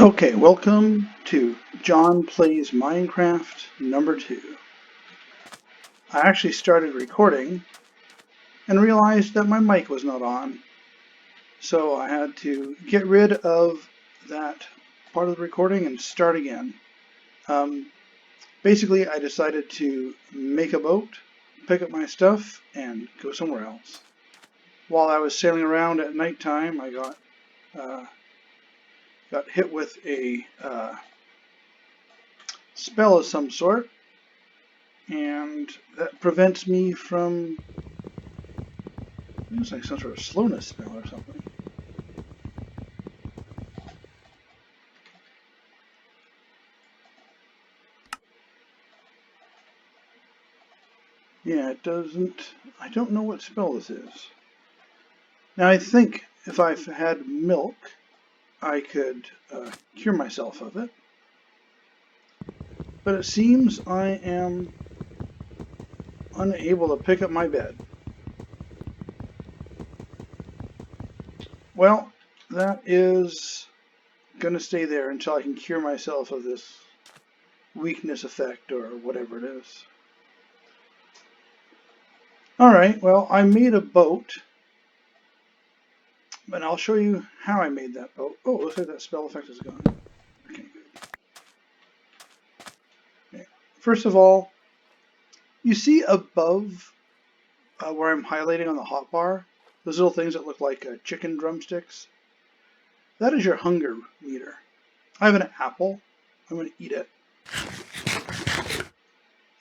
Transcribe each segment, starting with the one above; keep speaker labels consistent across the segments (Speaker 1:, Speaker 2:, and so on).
Speaker 1: Okay, welcome to John Plays Minecraft number 2. I actually started recording and realized that my mic was not on, so I had to get rid of that part of the recording and start again. Basically, I decided to make a boat, pick up my stuff, and go somewhere else. While I was sailing around at nighttime, I got hit with a spell of some sort, and that prevents me from, it's like some sort of slowness spell or something. Yeah, it doesn't, I don't know what spell this is. Now I think if I had milk, I could cure myself of it. But it seems I am unable to pick up my bed. Well, that is going to stay there until I can cure myself of this weakness effect or whatever it is. Alright, well, I made a boat, and I'll show you how I made that boat. Oh, looks like that spell effect is gone. Okay, good. Okay. First of all, you see above where I'm highlighting on the hotbar, those little things that look like chicken drumsticks? That is your hunger meter. I have an apple. I'm going to eat it.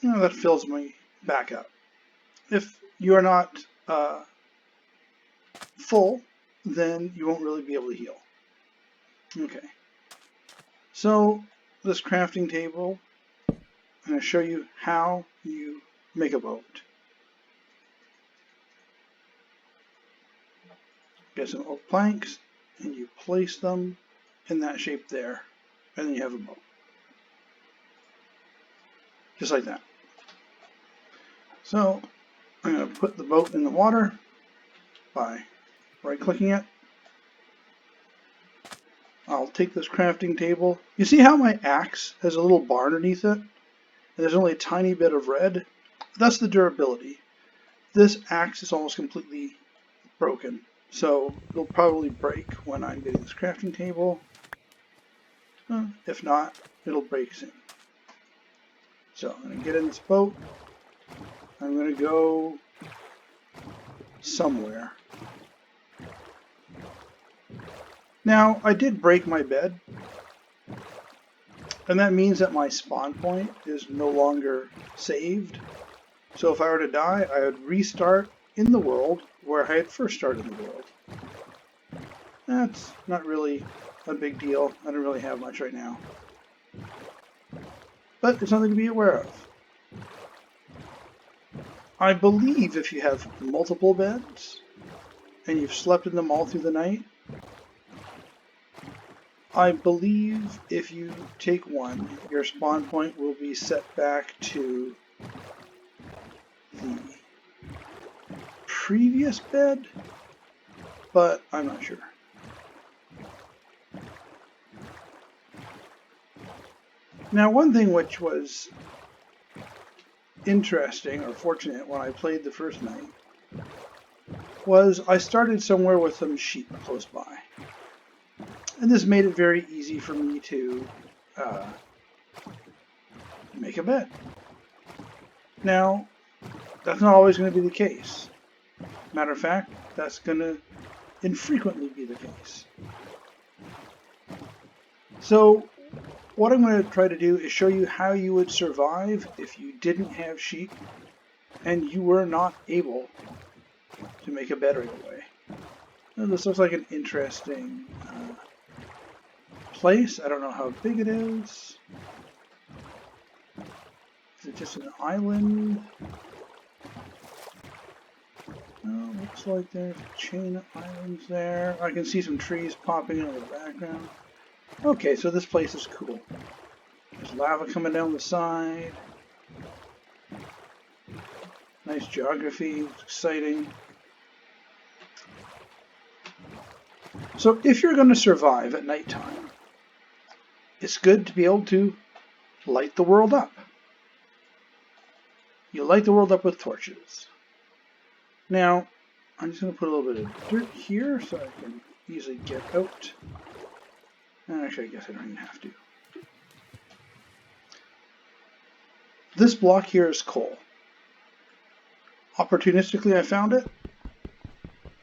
Speaker 1: That fills me back up. If you're not full, then you won't really be able to heal. Okay. So this crafting table, I'm going to show you how you make a boat. Get some oak planks and you place them in that shape there, and then you have a boat. Just like that. So I'm going to put the boat in the water by right-clicking it. I'll take this crafting table. You see how my axe has a little bar underneath it? And there's only a tiny bit of red? That's the durability. This axe is almost completely broken, so it'll probably break when I'm getting this crafting table. If not, it'll break soon. So I'm going to get in this boat. I'm going to go somewhere. Now, I did break my bed, and that means that my spawn point is no longer saved. So if I were to die, I would restart in the world where I had first started in the world. That's not really a big deal. I don't really have much right now. But it's something to be aware of. I believe if you have multiple beds, and you've slept in them all through the night, I believe if you take one, your spawn point will be set back to the previous bed, but I'm not sure. Now, one thing which was interesting or fortunate when I played the first night was I started somewhere with some sheep close by. And this made it very easy for me to make a bed. Now, that's not always going to be the case. Matter of fact, that's going to infrequently be the case. So, what I'm going to try to do is show you how you would survive if you didn't have sheep and you were not able to make a bed right away. Now, this looks like an interesting place. I don't know how big it is. Is it just an island? Oh, looks like there's a chain of islands there. I can see some trees popping in the background. Okay, so this place is cool. There's lava coming down the side. Nice geography, it's exciting. So if you're going to survive at nighttime, it's good to be able to light the world up. You light the world up with torches. Now, I'm just going to put a little bit of dirt here so I can easily get out. Actually, I guess I don't even have to. This block here is coal. Opportunistically, I found it.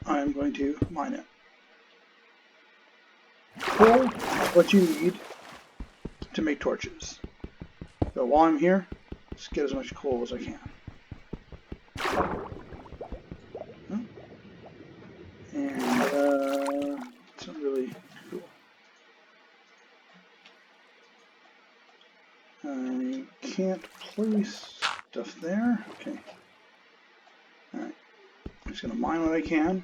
Speaker 1: I'm going to mine it. Coal is what you need to make torches. So while I'm here, just get as much coal as I can. And it's not really cool. I can't place stuff there. Okay. Alright. I'm just going to mine what I can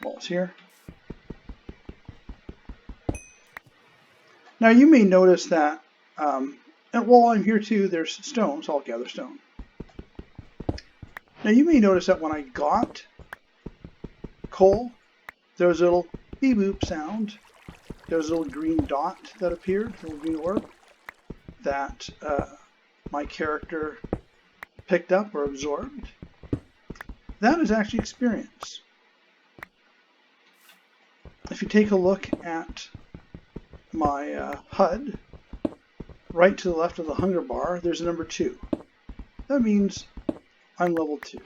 Speaker 1: while it's here. Now you may notice that, and while I'm here too, there's stone, so I'll gather stone. Now you may notice that when I got coal, there was a little beep boop sound. There was a little green dot that appeared, a little green orb, that my character picked up or absorbed. That is actually experience. If you take a look at my HUD, right to the left of the hunger bar, there's a number 2. That means I'm level 2.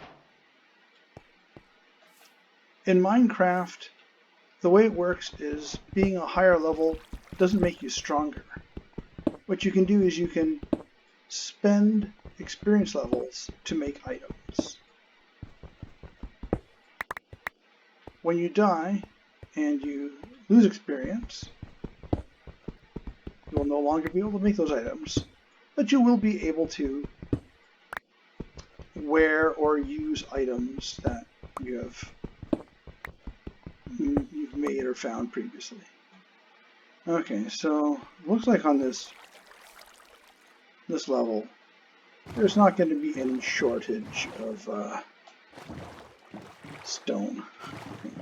Speaker 1: In Minecraft, the way it works is being a higher level doesn't make you stronger. What you can do is you can spend experience levels to make items. When you die and you lose experience, you will no longer be able to make those items, but you will be able to wear or use items that you've made or found previously. Okay, so it looks like on this level, there's not going to be any shortage of stone. Okay.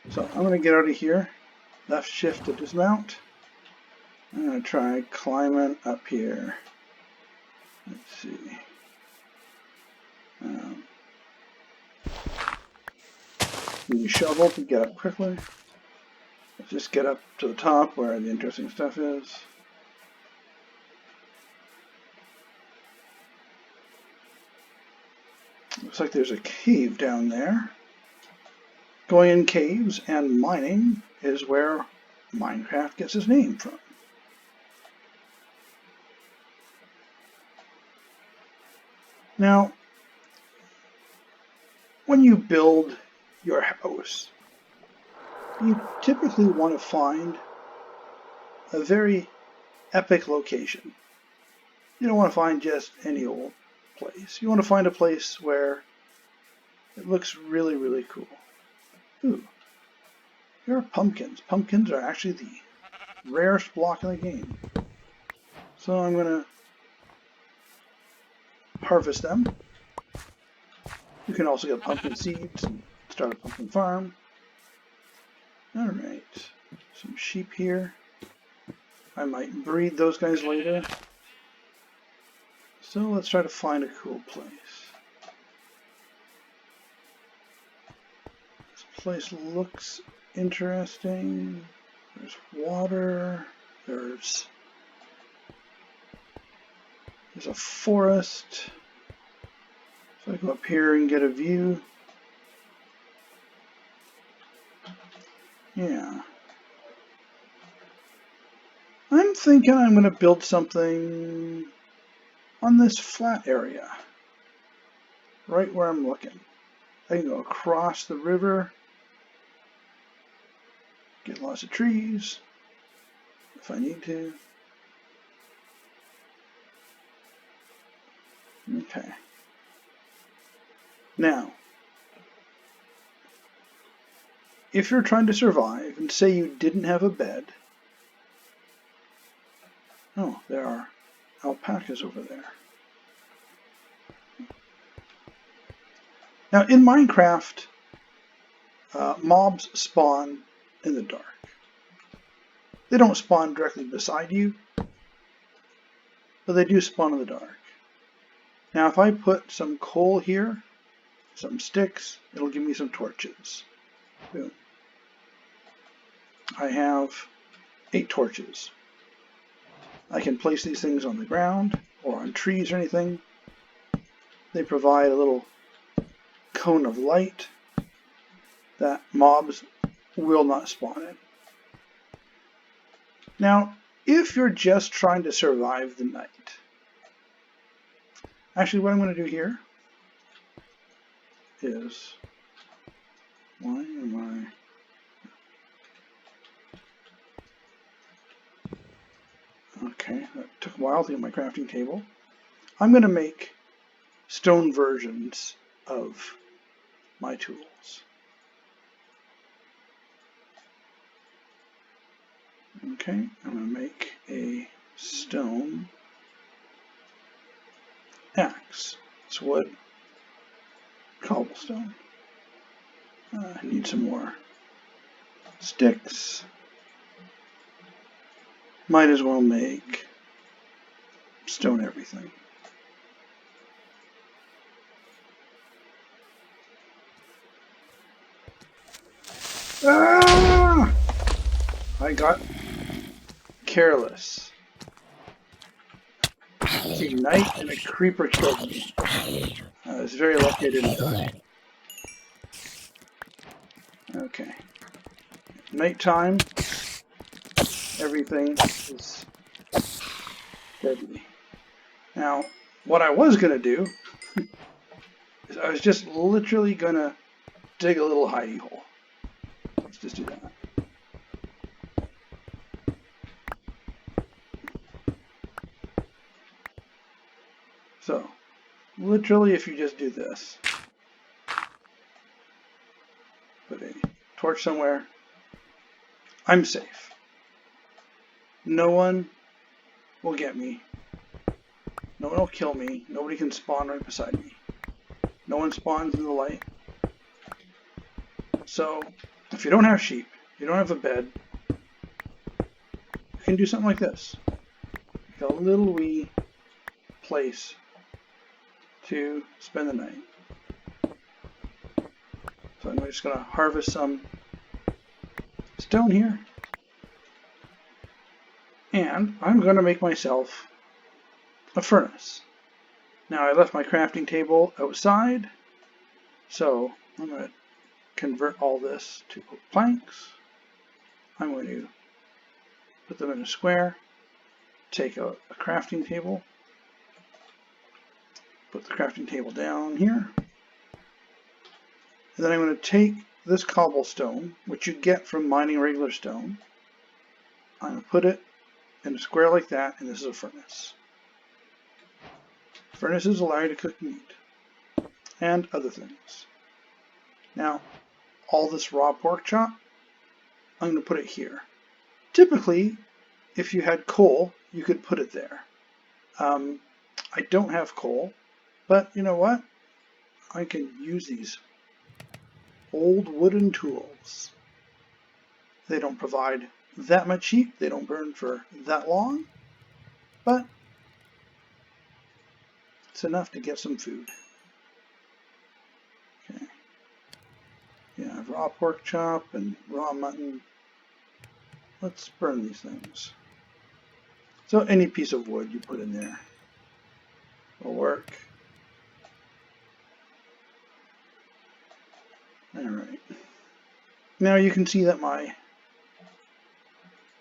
Speaker 1: So I'm going to get out of here, left shift to dismount. I'm going to try climbing up here. Let's see. Use a shovel to get up quickly. Let's just get up to the top where the interesting stuff is. Looks like there's a cave down there. Going in caves and mining is where Minecraft gets its name from. Now, when you build your house, you typically want to find a very epic location. You don't want to find just any old place. You want to find a place where it looks really, really cool. Ooh, here are pumpkins. Pumpkins are actually the rarest block in the game. So I'm going to harvest them. You can also get pumpkin seeds and start a pumpkin farm. Alright, some sheep here. I might breed those guys later. So let's try to find a cool place. This place looks interesting. There's water. There's a forest. So I go up here and get a view. Yeah. I'm thinking I'm going to build something on this flat area. Right where I'm looking. I can go across the river. Get lots of trees. If I need to. Okay. Now, if you're trying to survive and say you didn't have a bed, oh, there are alpacas over there. Now, in Minecraft, mobs spawn in the dark. They don't spawn directly beside you, but they do spawn in the dark. Now if I put some coal here, some sticks, it'll give me some torches. Boom. I have 8 torches. I can place these things on the ground or on trees or anything. They provide a little cone of light that mobs will not spawn in. Now, if you're just trying to survive the night, actually what I'm going to do here is, why am I, okay, that took a while to get my crafting table. I'm going to make stone versions of my tools. Okay, I'm going to make a stone axe. It's wood, cobblestone. I need some more sticks. Might as well make stone everything. Ah! I got careless. Ignite and a creeper killed me. I was very lucky I didn't die. Okay. Nighttime. Everything is deadly. Now, what I was going to do is I was just literally going to dig a little hidey hole. Let's just do that. So, literally if you just do this, put a torch somewhere, I'm safe. No one will get me. No one will kill me. Nobody can spawn right beside me. No one spawns in the light. So, if you don't have sheep, you don't have a bed, you can do something like this. Like a little wee place to spend the night. So I'm just going to harvest some stone here. And I'm going to make myself a furnace. Now I left my crafting table outside, so I'm going to convert all this to planks. I'm going to put them in a square, take a crafting table, put the crafting table down here, and then I'm going to take this cobblestone, which you get from mining regular stone, I'm going to put it in a square like that, and this is a furnace. Furnaces allow you to cook meat and other things. Now, all this raw pork chop, I'm going to put it here. Typically, if you had coal, you could put it there. I don't have coal, but you know what? I can use these old wooden tools. They don't provide that much heat, they don't burn for that long, but it's enough to get some food. Okay. Yeah, I have raw pork chop and raw mutton. Let's burn these things. So any piece of wood you put in there will work. Alright. Now you can see that my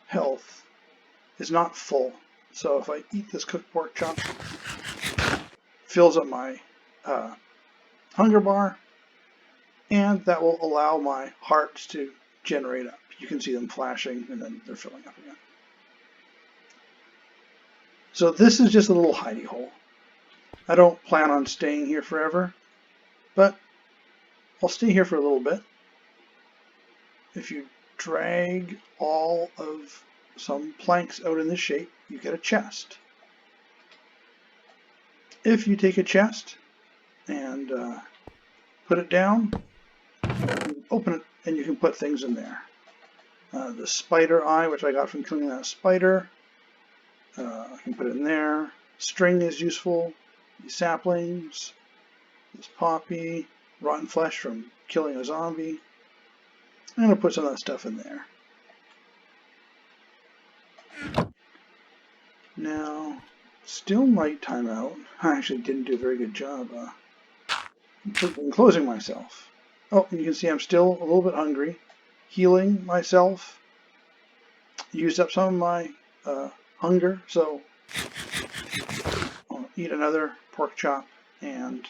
Speaker 1: health is not full. So if I eat this cooked pork chop, fills up my hunger bar, and that will allow my hearts to generate up. You can see them flashing and then they're filling up again. So this is just a little hidey hole. I don't plan on staying here forever, but I'll stay here for a little bit. If you drag all of some planks out in this shape, you get a chest. If you take a chest and put it down, open it, and you can put things in there. The spider eye, which I got from killing that spider. I can put it in there. String is useful. These saplings. This poppy. Rotten flesh from killing a zombie. I'm going to put some of that stuff in there. Now, still nighttime out. I actually didn't do a very good job closing myself. Oh, and you can see I'm still a little bit hungry. Healing myself. Used up some of my hunger, so I'll eat another pork chop, and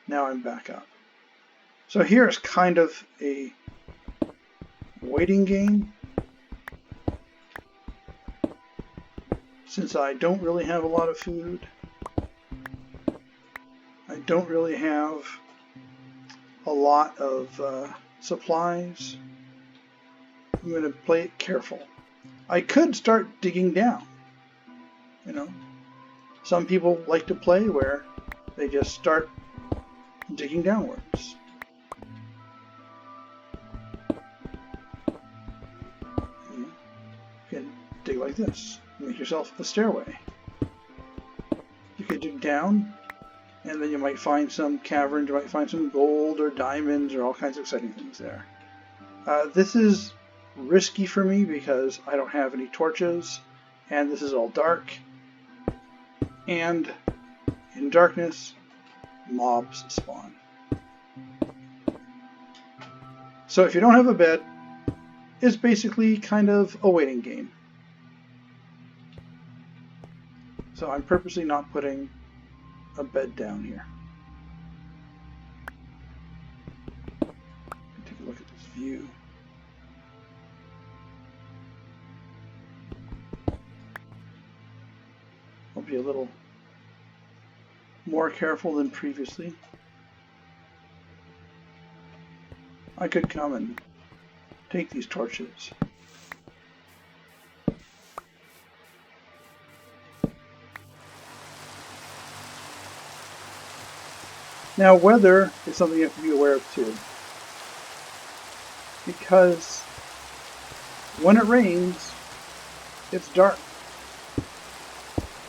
Speaker 1: now I'm back up. So here is kind of a waiting game. Since I don't really have a lot of food, I don't really have a lot of supplies, I'm going to play it careful. I could start digging down. You know, some people like to play where they just start digging downwards. You can dig like this. Make yourself a stairway. You could dig down, and then you might find some caverns, you might find some gold or diamonds or all kinds of exciting things there. This is risky for me because I don't have any torches, and this is all dark. And in darkness, mobs spawn. So if you don't have a bed, it's basically kind of a waiting game. So I'm purposely not putting a bed down here. Take a look at this view. I'll be a little more careful than previously. I could come and take these torches. Now, weather is something you have to be aware of too, because when it rains, it's dark,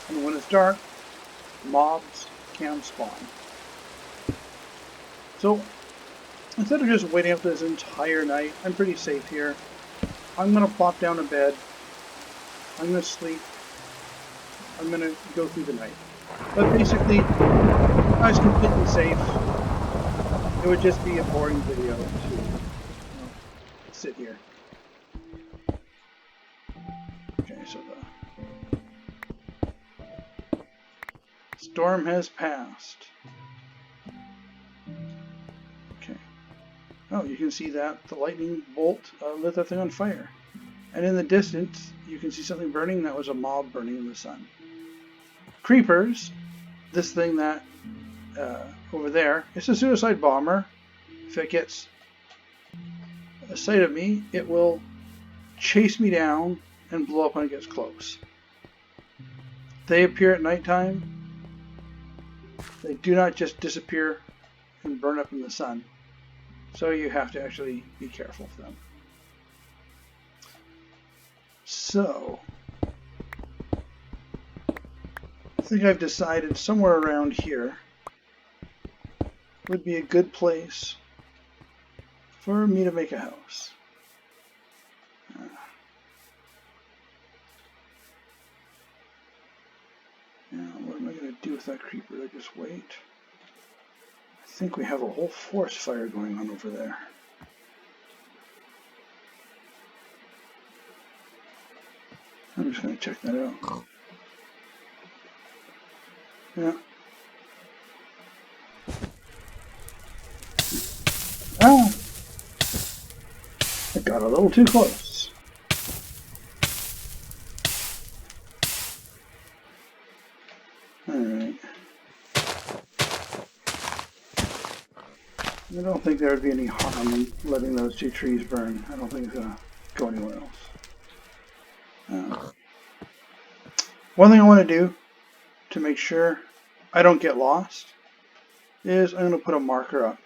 Speaker 1: and when it's dark, mobs can spawn. So instead of just waiting up this entire night, I'm pretty safe here. I'm going to plop down a bed, I'm going to sleep, I'm going to go through the night. But basically, I was completely safe. It would just be a boring video to sit here. Okay, so the storm has passed. Okay. Oh, you can see that the lightning bolt lit that thing on fire. And in the distance, you can see something burning. That was a mob burning in the sun. Creepers, this thing that over there, it's a suicide bomber. If it gets a sight of me, it will chase me down and blow up when it gets close. They appear at nighttime. They do not just disappear and burn up in the sun. So you have to actually be careful of them. So I think I've decided somewhere around here would be a good place for me to make a house. Now, what am I going to do with that creeper? I just wait. I think we have a whole forest fire going on over there. I'm just going to check that out. Yeah. Ah! I got a little too close. Alright. I don't think there would be any harm in letting those two trees burn. I don't think it's going to go anywhere else. One thing I want to do to make sure I don't get lost is I'm going to put a marker up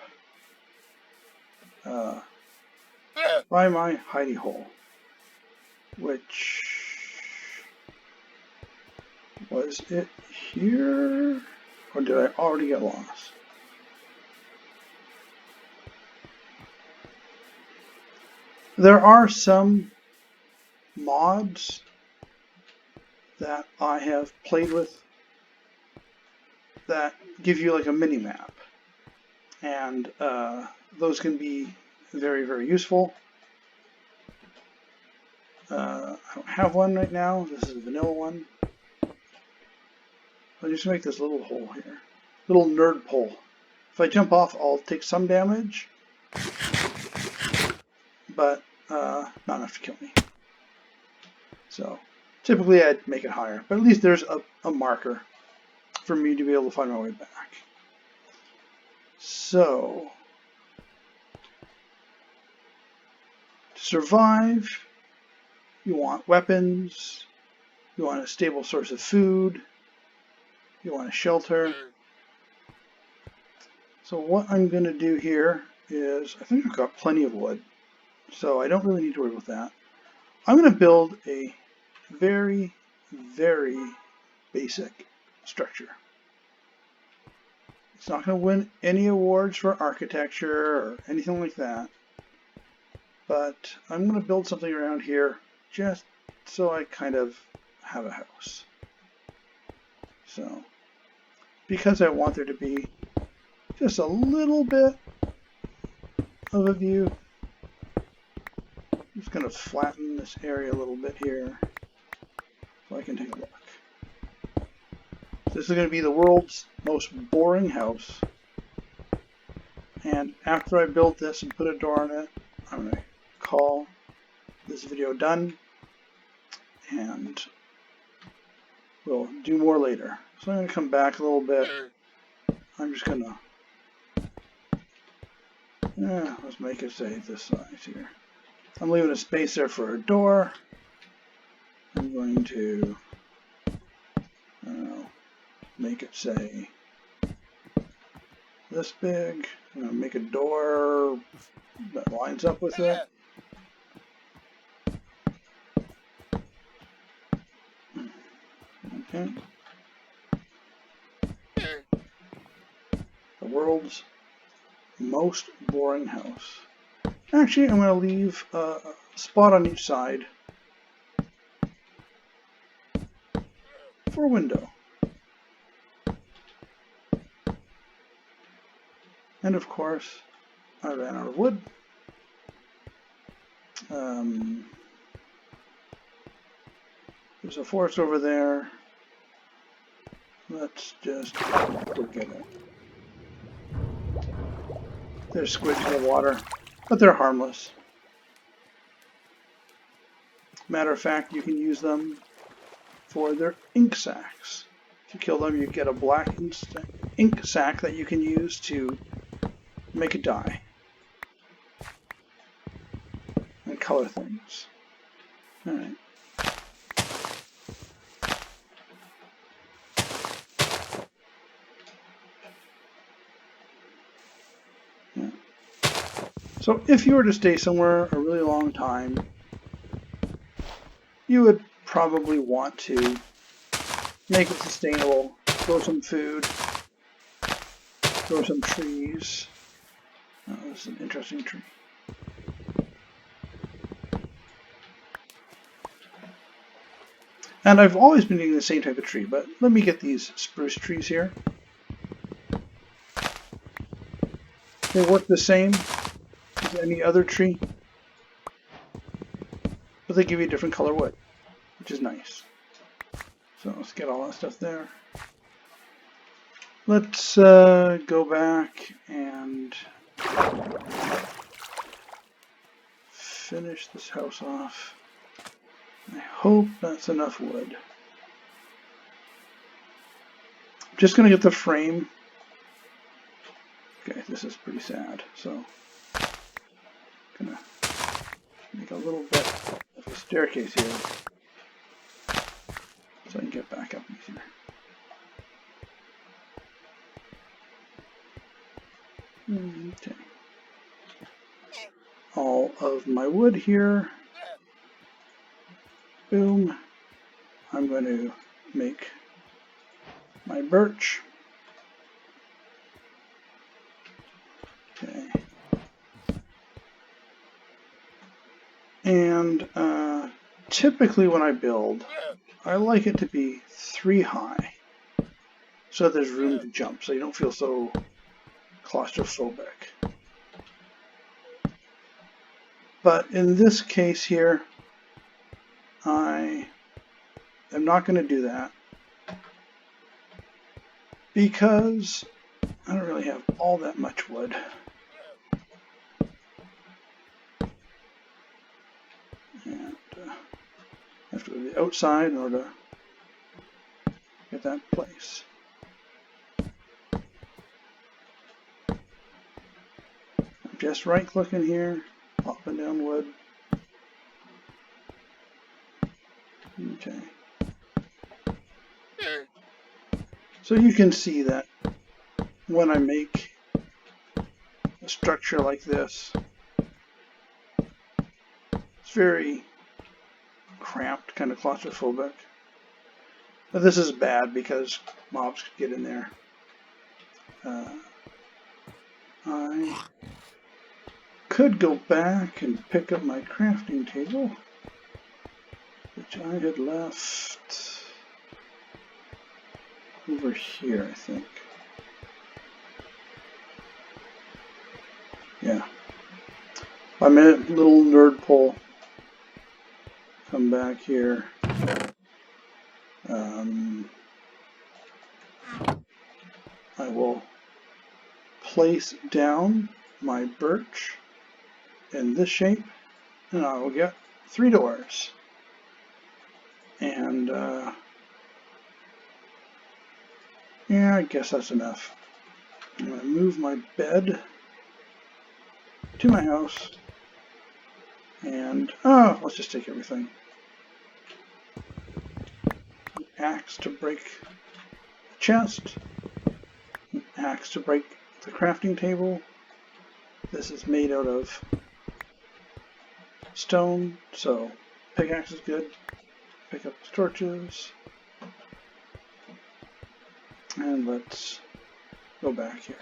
Speaker 1: by my hidey hole. which was it here? Or did I already get lost? There are some mods that I have played with that give you like a mini map, and those can be very, very useful. I don't have one right now. This is a vanilla one. I'll just make this little hole here, little nerd pole. If I jump off, I'll take some damage, but not enough to kill me. So typically I'd make it higher, but at least there's a marker for me to be able to find my way back. So to survive, you want weapons, you want a stable source of food, you want a shelter. So what I'm going to do here is, I think I've got plenty of wood, so I don't really need to worry about that. I'm going to build a very, very basic structure. It's not going to win any awards for architecture or anything like that, but I'm going to build something around here just so I kind of have a house. So, because I want there to be just a little bit of a view, I'm just going to flatten this area a little bit here so I can take a look. This is going to be the world's most boring house. And after I build this and put a door on it, I'm going to call this video done, and we'll do more later. So I'm going to come back a little bit. I'm just going to, let's make it say this size here. I'm leaving a space there for a door. I'm going to, I don't know, make it say this big. I'm going to make a door that lines up with it. Okay. The world's most boring house. Actually, I'm going to leave a spot on each side for a window. And of course, I ran out of wood. There's a forest over there. Let's just forget it. There's squids in the water, but they're harmless. Matter of fact, you can use them for their ink sacs. If you kill them, you get a black ink sac that you can use to make a dye and color things. All right. Yeah. So if you were to stay somewhere a really long time, you would probably want to make it sustainable, grow some food, grow some trees. Oh, this is an interesting tree. And I've always been using the same type of tree, but let me get these spruce trees here. They work the same as any other tree, but they give you a different color wood, which is nice. So let's get all that stuff there. Let's go back and finish this house off. I hope that's enough wood. I'm just going to get the frame. Okay, this is pretty sad, so I'm going to make a little bit of a staircase here so I can get back up easier. Okay. All of my wood here. Boom. I'm going to make my birch. Okay. And typically when I build, I like it to be 3 high, so that there's room to jump, so you don't feel so claustrophobic. But in this case here, I am not going to do that because I don't really have all that much wood. And I have to go to the outside in order to get that in place. I'm just right clicking here, popping down wood. Okay. So you can see that when I make a structure like this, it's very cramped, kind of claustrophobic. But this is bad because mobs could get in there. I could go back and pick up my crafting table, which I had left over here, I think. Yeah. I'm at a little nerd pole. Come back here. I will place down my birch in this shape, and I will get 3 doors. And yeah, I guess that's enough. I'm going to move my bed to my house, and let's just take everything. An axe to break the chest, an axe to break the crafting table. This is made out of stone, so pickaxe is good. Pick up the torches, and let's go back here.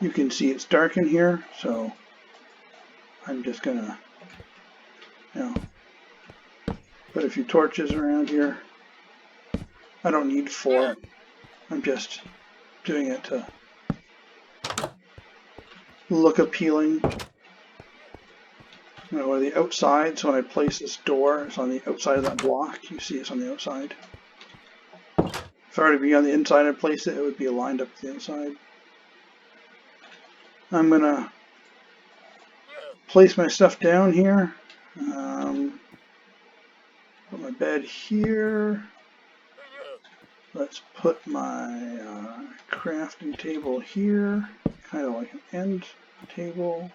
Speaker 1: You can see it's dark in here, so I'm just gonna, put a few torches around here. I don't need 4. I'm just doing it to look appealing. I'm going to go to the outside, so when I place this door, it's on the outside of that block. You see it's on the outside. If I were to be on the inside and place it, it would be lined up to the inside. I'm going to place my stuff down here. Put my bed here. Let's put my crafting table here, kind of like an end table.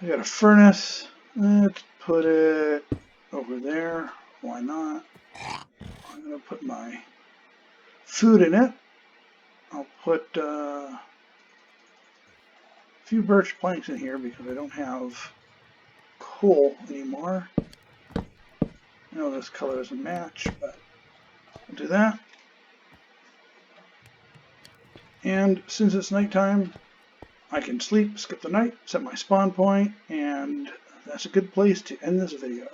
Speaker 1: I got a furnace. Let's put it over there. Why not? I'm going to put my food in it. I'll put a few birch planks in here because I don't have coal anymore. I know this color doesn't match, but I'll do that. And since it's nighttime, I can sleep, skip the night, set my spawn point, and that's a good place to end this video.